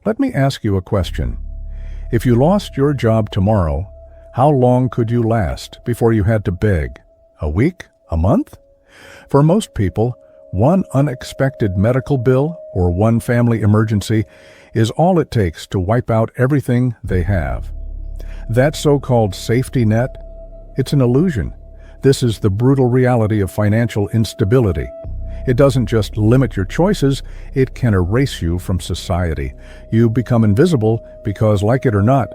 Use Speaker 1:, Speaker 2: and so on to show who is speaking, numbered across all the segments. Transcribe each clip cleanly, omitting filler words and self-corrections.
Speaker 1: Let me ask you a question. If you lost your job tomorrow, how long could you last before you had to beg? A week? A month? For most people, one unexpected medical bill or one family emergency is all it takes to wipe out everything they have. That so-called safety net, it's an illusion. This is the brutal reality of financial instability. It doesn't just limit your choices, it can erase you from society. You become invisible because, like it or not,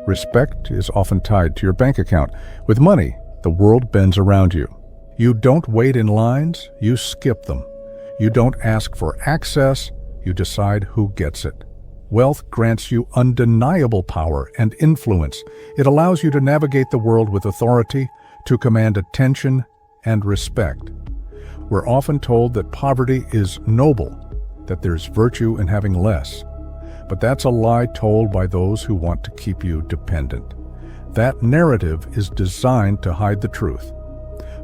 Speaker 1: respect is often tied to your bank account. With money, the world bends around you. You don't wait in lines, you skip them. You don't ask for access, you decide who gets it. Wealth grants you undeniable power and influence. It allows you to navigate the world with authority, to command attention and respect. We're often told that poverty is noble, that there's virtue in having less. But that's a lie told by those who want to keep you dependent. That narrative is designed to hide the truth.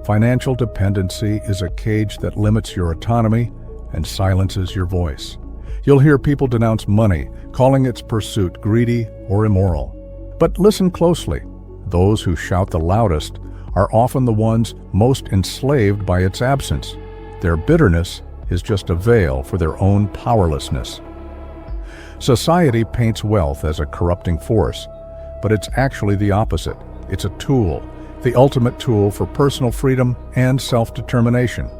Speaker 1: Financial dependency is a cage that limits your autonomy and silences your voice. You'll hear people denounce money, calling its pursuit greedy or immoral. But listen closely. Those who shout the loudest are often the ones most enslaved by its absence. Their bitterness is just a veil for their own powerlessness. Society paints wealth as a corrupting force, but it's actually the opposite. It's a tool, the ultimate tool for personal freedom and self-determination.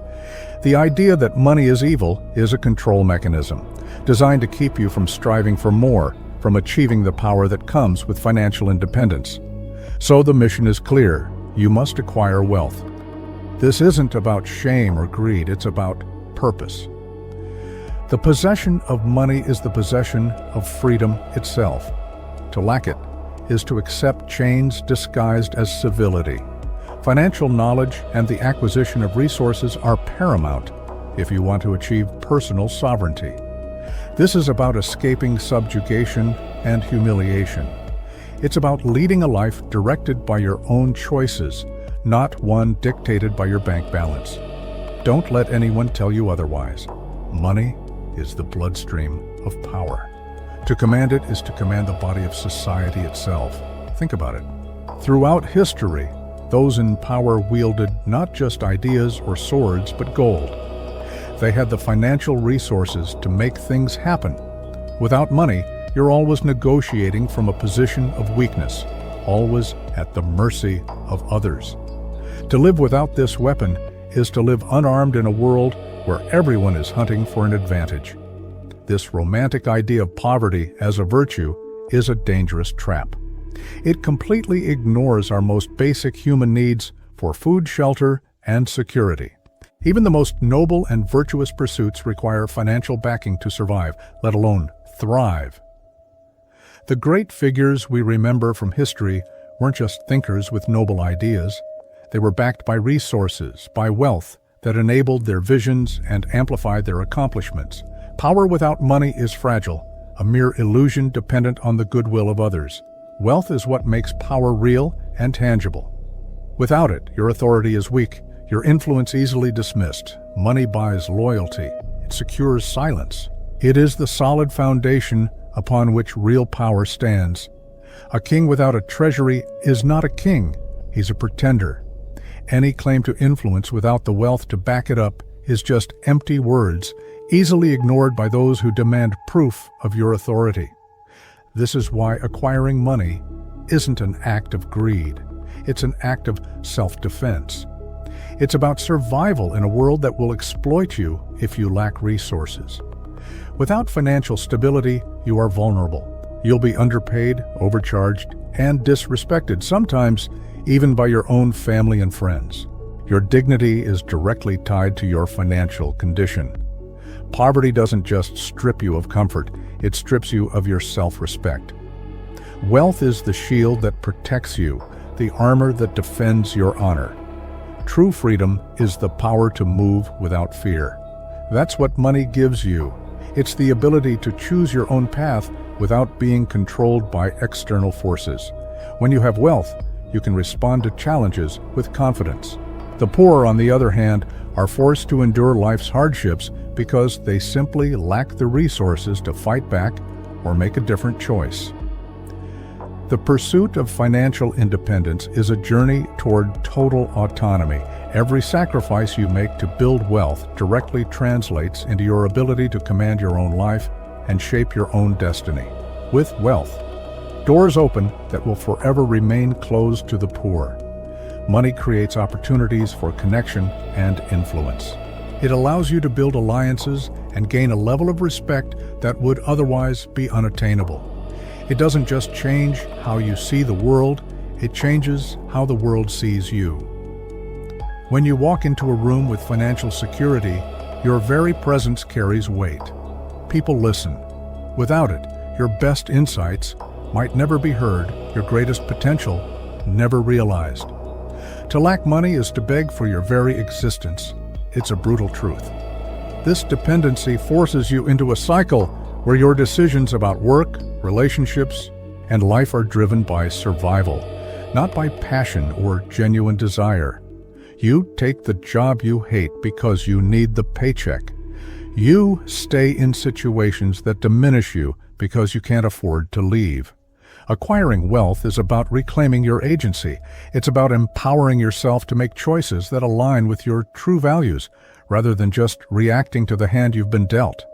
Speaker 1: The idea that money is evil is a control mechanism, designed to keep you from striving for more, from achieving the power that comes with financial independence. So the mission is clear. You must acquire wealth. This isn't about shame or greed, it's about purpose. The possession of money is the possession of freedom itself. To lack it is to accept chains disguised as civility. Financial knowledge and the acquisition of resources are paramount if you want to achieve personal sovereignty. This is about escaping subjugation and humiliation. It's about leading a life directed by your own choices, not one dictated by your bank balance. Don't let anyone tell you otherwise. Money is the bloodstream of power. To command it is to command the body of society itself. Think about it. Throughout history, those in power wielded not just ideas or swords, but gold. They had the financial resources to make things happen. Without money, you're always negotiating from a position of weakness, always at the mercy of others. To live without this weapon is to live unarmed in a world where everyone is hunting for an advantage. This romantic idea of poverty as a virtue is a dangerous trap. It completely ignores our most basic human needs for food, shelter, and security. Even the most noble and virtuous pursuits require financial backing to survive, let alone thrive. The great figures we remember from history weren't just thinkers with noble ideas. They were backed by resources, by wealth that enabled their visions and amplified their accomplishments. Power without money is fragile, a mere illusion dependent on the goodwill of others. Wealth is what makes power real and tangible. Without it, your authority is weak, your influence easily dismissed. Money buys loyalty. It secures silence. It is the solid foundation upon which real power stands. A king without a treasury is not a king, he's a pretender. Any claim to influence without the wealth to back it up is just empty words, easily ignored by those who demand proof of your authority. This is why acquiring money isn't an act of greed. It's an act of self-defense. It's about survival in a world that will exploit you if you lack resources. Without financial stability, you are vulnerable. You'll be underpaid, overcharged, and disrespected, sometimes even by your own family and friends. Your dignity is directly tied to your financial condition. Poverty doesn't just strip you of comfort, it strips you of your self-respect. Wealth is the shield that protects you, the armor that defends your honor. True freedom is the power to move without fear. That's what money gives you. It's the ability to choose your own path without being controlled by external forces. When you have wealth, you can respond to challenges with confidence. The poor, on the other hand, are forced to endure life's hardships because they simply lack the resources to fight back or make a different choice. The pursuit of financial independence is a journey toward total autonomy. Every sacrifice you make to build wealth directly translates into your ability to command your own life and shape your own destiny. With wealth, doors open that will forever remain closed to the poor. Money creates opportunities for connection and influence. It allows you to build alliances and gain a level of respect that would otherwise be unattainable. It doesn't just change how you see the world, it changes how the world sees you. When you walk into a room with financial security, your very presence carries weight. People listen. Without it, your best insights might never be heard, your greatest potential never realized. To lack money is to beg for your very existence. It's a brutal truth. This dependency forces you into a cycle where your decisions about work, relationships, and life are driven by survival, not by passion or genuine desire. You take the job you hate because you need the paycheck. You stay in situations that diminish you because you can't afford to leave. Acquiring wealth is about reclaiming your agency. It's about empowering yourself to make choices that align with your true values, rather than just reacting to the hand you've been dealt.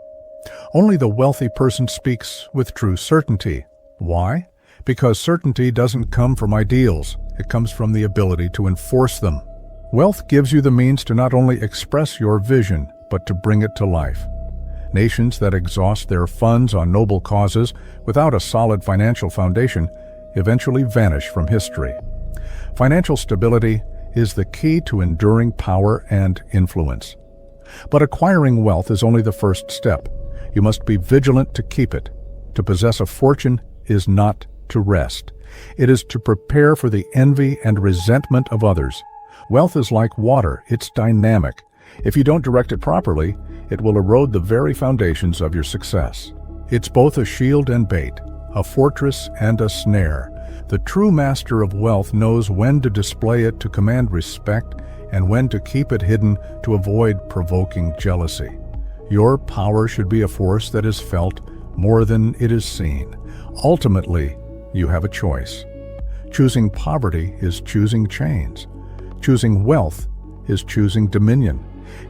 Speaker 1: Only the wealthy person speaks with true certainty. Why? Because certainty doesn't come from ideals. It comes from the ability to enforce them. Wealth gives you the means to not only express your vision, but to bring it to life. Nations that exhaust their funds on noble causes without a solid financial foundation eventually vanish from history. Financial stability is the key to enduring power and influence. But acquiring wealth is only the first step. You must be vigilant to keep it. To possess a fortune is not to rest. It is to prepare for the envy and resentment of others. Wealth is like water, it's dynamic. If you don't direct it properly, it will erode the very foundations of your success. It's both a shield and bait, a fortress and a snare. The true master of wealth knows when to display it to command respect and when to keep it hidden to avoid provoking jealousy. Your power should be a force that is felt more than it is seen. Ultimately, you have a choice. Choosing poverty is choosing chains. Choosing wealth is choosing dominion.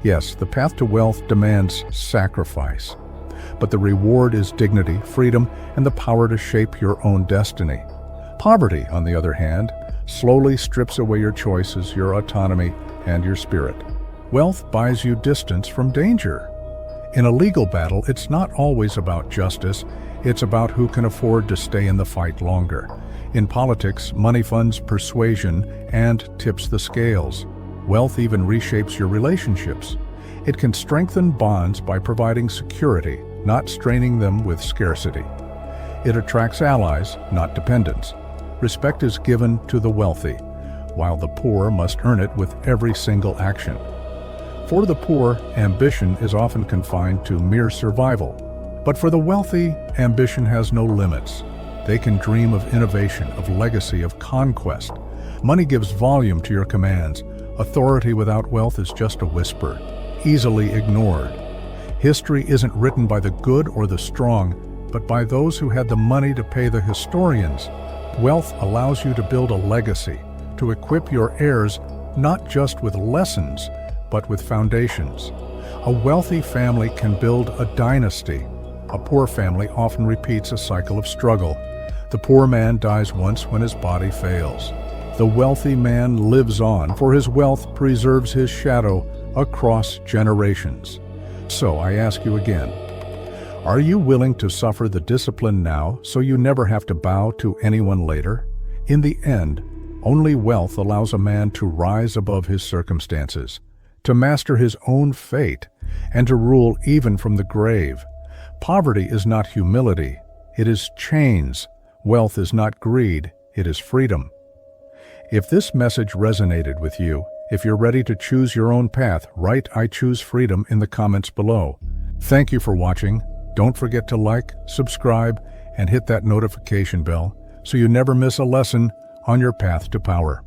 Speaker 1: Yes, the path to wealth demands sacrifice, but the reward is dignity, freedom, and the power to shape your own destiny. Poverty, on the other hand, slowly strips away your choices, your autonomy, and your spirit. Wealth buys you distance from danger. In a legal battle, it's not always about justice, it's about who can afford to stay in the fight longer. In politics, money funds persuasion and tips the scales. Wealth even reshapes your relationships. It can strengthen bonds by providing security, not straining them with scarcity. It attracts allies, not dependents. Respect is given to the wealthy, while the poor must earn it with every single action. For the poor, ambition is often confined to mere survival. But for the wealthy, ambition has no limits. They can dream of innovation, of legacy, of conquest. Money gives volume to your commands. Authority without wealth is just a whisper, easily ignored. History isn't written by the good or the strong, but by those who had the money to pay the historians. Wealth allows you to build a legacy, to equip your heirs not just with lessons, but with foundations. A wealthy family can build a dynasty. A poor family often repeats a cycle of struggle. The poor man dies once when his body fails. The wealthy man lives on, for his wealth preserves his shadow across generations. So I ask you again, are you willing to suffer the discipline now so you never have to bow to anyone later? In the end, only wealth allows a man to rise above his circumstances, to master his own fate, and to rule even from the grave. Poverty is not humility, it is chains. Wealth is not greed, it is freedom. If this message resonated with you, if you're ready to choose your own path, write "I choose freedom" in the comments below. Thank you for watching. Don't forget to like, subscribe, and hit that notification bell so you never miss a lesson on your path to power.